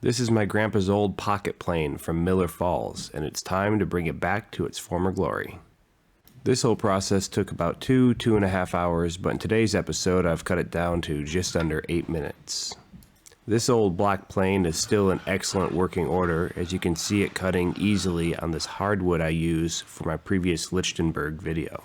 This is my grandpa's old pocket plane from Miller Falls, and it's time to bring it back to its former glory. This whole process took about 2.5 hours, but in today's episode I've cut it down to just under 8 minutes. This old black plane is still in excellent working order, as you can see it cutting easily on this hardwood I use for my previous Lichtenberg video.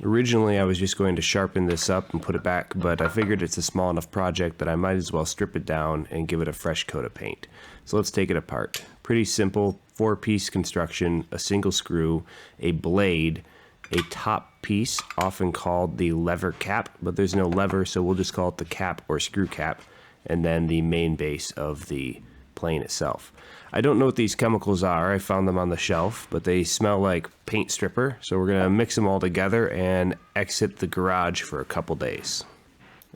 Originally I was just going to sharpen this up and put it back, but I figured it's a small enough project that I might as well strip it down and give it a fresh coat of paint. So let's take it apart. Pretty simple 4-piece construction, a single screw, a blade, a top piece, often called the lever cap, but there's no lever, so we'll just call it the cap or screw cap, and then the main base of the plane itself. I don't know what these chemicals are. I found them on the shelf, but they smell like paint stripper, so we're gonna mix them all together and exit the garage for a couple days.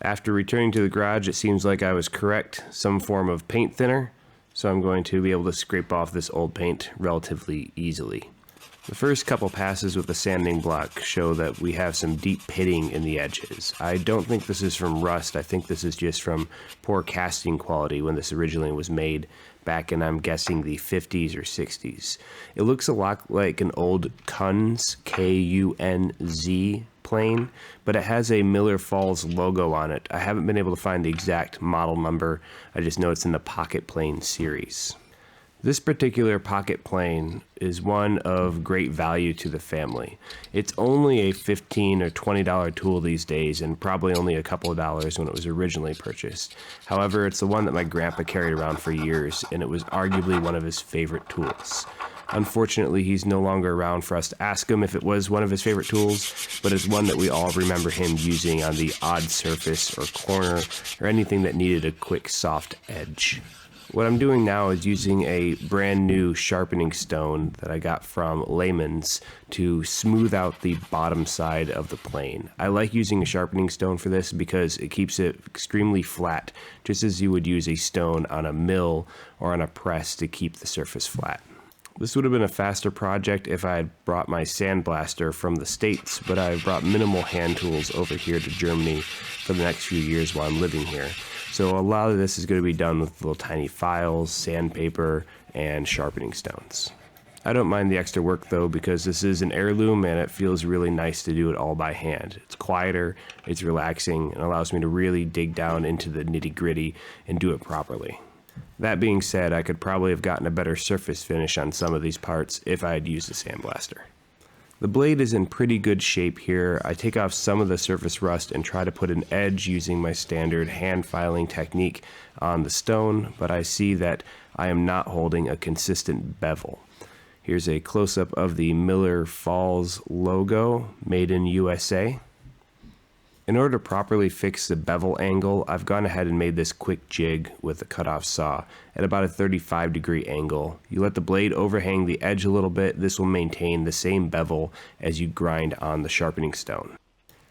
After returning to the garage, it seems like I was correct, some form of paint thinner, so I'm going to be able to scrape off this old paint relatively easily. The first couple passes with the sanding block show that we have some deep pitting in the edges. I don't think this is from rust. I think this is just from poor casting quality when this originally was made back in, I'm guessing, the 50s or 60s. It looks a lot like an old Kunz, K-U-N-Z plane, but it has a Miller Falls logo on it. I haven't been able to find the exact model number. I just know it's in the pocket plane series. This particular pocket plane is one of great value to the family. It's only a $15 or $20 tool these days, and probably only a couple of dollars when it was originally purchased. However, it's the one that my grandpa carried around for years, and it was arguably one of his favorite tools. Unfortunately, he's no longer around for us to ask him if it was one of his favorite tools, but it's one that we all remember him using on the odd surface or corner or anything that needed a quick soft edge. What I'm doing now is using a brand new sharpening stone that I got from Lehman's to smooth out the bottom side of the plane. I like using a sharpening stone for this because it keeps it extremely flat, just as you would use a stone on a mill or on a press to keep the surface flat. This would have been a faster project if I had brought my sandblaster from the States, but I've brought minimal hand tools over here to Germany for the next few years while I'm living here. So a lot of this is going to be done with little tiny files, sandpaper, and sharpening stones. I don't mind the extra work though, because this is an heirloom and it feels really nice to do it all by hand. It's quieter, it's relaxing, and allows me to really dig down into the nitty-gritty and do it properly. That being said, I could probably have gotten a better surface finish on some of these parts if I had used a sandblaster. The blade is in pretty good shape here. I take off some of the surface rust and try to put an edge using my standard hand filing technique on the stone, but I see that I am not holding a consistent bevel. Here's a close-up of the Miller Falls logo, made in USA. In order to properly fix the bevel angle, I've gone ahead and made this quick jig with a cutoff saw at about a 35-degree angle. You let the blade overhang the edge a little bit. This will maintain the same bevel as you grind on the sharpening stone.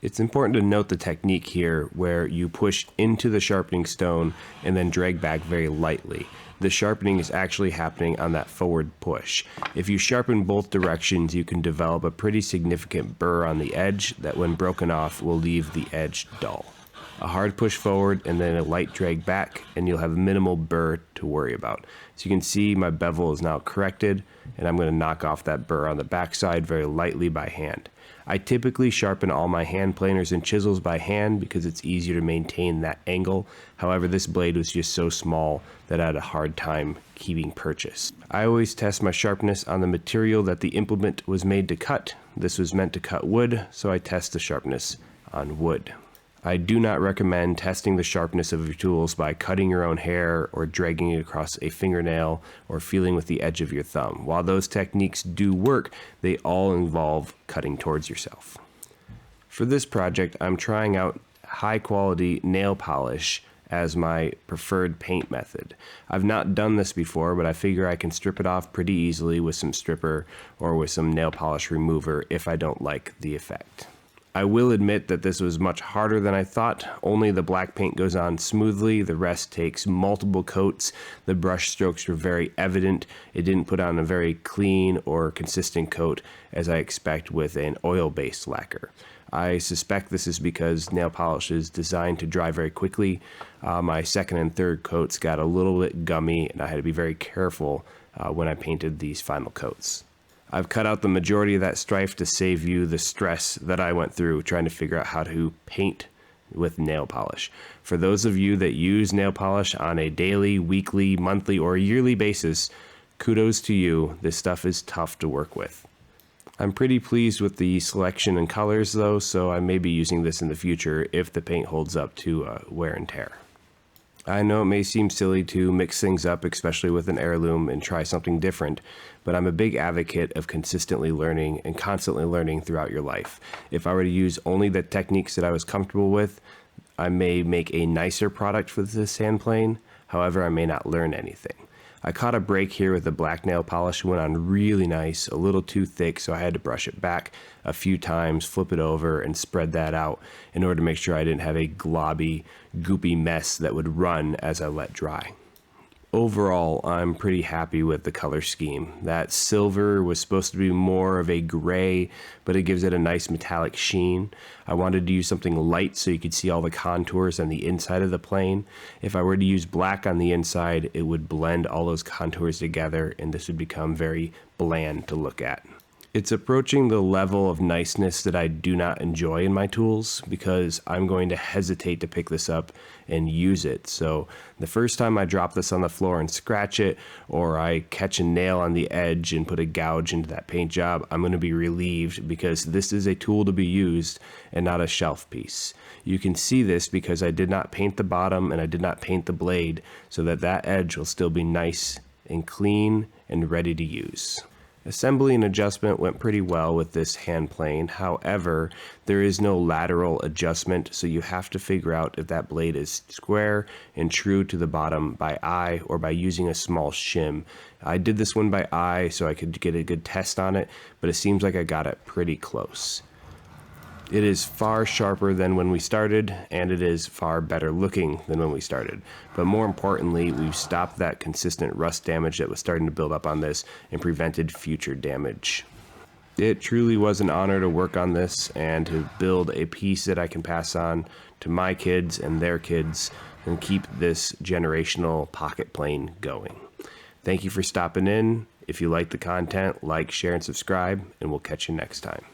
It's important to note the technique here where you push into the sharpening stone and then drag back very lightly. The sharpening is actually happening on that forward push. If you sharpen both directions, you can develop a pretty significant burr on the edge that when broken off will leave the edge dull. A hard push forward and then a light drag back and you'll have minimal burr to worry about. So you can see my bevel is now corrected, and I'm going to knock off that burr on the backside very lightly by hand. I typically sharpen all my hand planers and chisels by hand because it's easier to maintain that angle. However, this blade was just so small that I had a hard time keeping purchase. I always test my sharpness on the material that the implement was made to cut. This was meant to cut wood, so I test the sharpness on wood. I do not recommend testing the sharpness of your tools by cutting your own hair or dragging it across a fingernail or feeling with the edge of your thumb. While those techniques do work, they all involve cutting towards yourself. For this project, I'm trying out high quality nail polish as my preferred paint method. I've not done this before, but I figure I can strip it off pretty easily with some stripper or with some nail polish remover if I don't like the effect. I will admit that this was much harder than I thought. Only the black paint goes on smoothly, the rest takes multiple coats. The brush strokes were very evident. It didn't put on a very clean or consistent coat as I expect with an oil-based lacquer. I suspect this is because nail polish is designed to dry very quickly. My second and third coats got a little bit gummy, and I had to be very careful when I painted these final coats. I've cut out the majority of that strife to save you the stress that I went through trying to figure out how to paint with nail polish. For those of you that use nail polish on a daily, weekly, monthly, or yearly basis, kudos to you. This stuff is tough to work with. I'm pretty pleased with the selection and colors though, so I may be using this in the future if the paint holds up to wear and tear. I know it may seem silly to mix things up, especially with an heirloom, and try something different, but I'm a big advocate of consistently learning and constantly learning throughout your life. If I were to use only the techniques that I was comfortable with, I may make a nicer product for this sand plane. However, I may not learn anything. I caught a break here with the black nail polish, went on really nice, a little too thick, so I had to brush it back a few times, flip it over, and spread that out in order to make sure I didn't have a globby, goopy mess that would run as I let dry. Overall, I'm pretty happy with the color scheme. That silver was supposed to be more of a gray, but it gives it a nice metallic sheen. I wanted to use something light so you could see all the contours on the inside of the plane. If I were to use black on the inside, it would blend all those contours together, and this would become very bland to look at. It's approaching the level of niceness that I do not enjoy in my tools because I'm going to hesitate to pick this up and use it. So the first time I drop this on the floor and scratch it, or I catch a nail on the edge and put a gouge into that paint job, I'm going to be relieved because this is a tool to be used and not a shelf piece. You can see this because I did not paint the bottom and I did not paint the blade, so that edge will still be nice and clean and ready to use. Assembly and adjustment went pretty well with this hand plane. However, there is no lateral adjustment, so you have to figure out if that blade is square and true to the bottom by eye or by using a small shim. I did this one by eye so I could get a good test on it, but it seems like I got it pretty close. It is far sharper than when we started, and it is far better looking than when we started. But more importantly, we've stopped that consistent rust damage that was starting to build up on this and prevented future damage. It truly was an honor to work on this and to build a piece that I can pass on to my kids and their kids and keep this generational pocket plane going. Thank you for stopping in. If you like the content, like, share, and subscribe, and we'll catch you next time.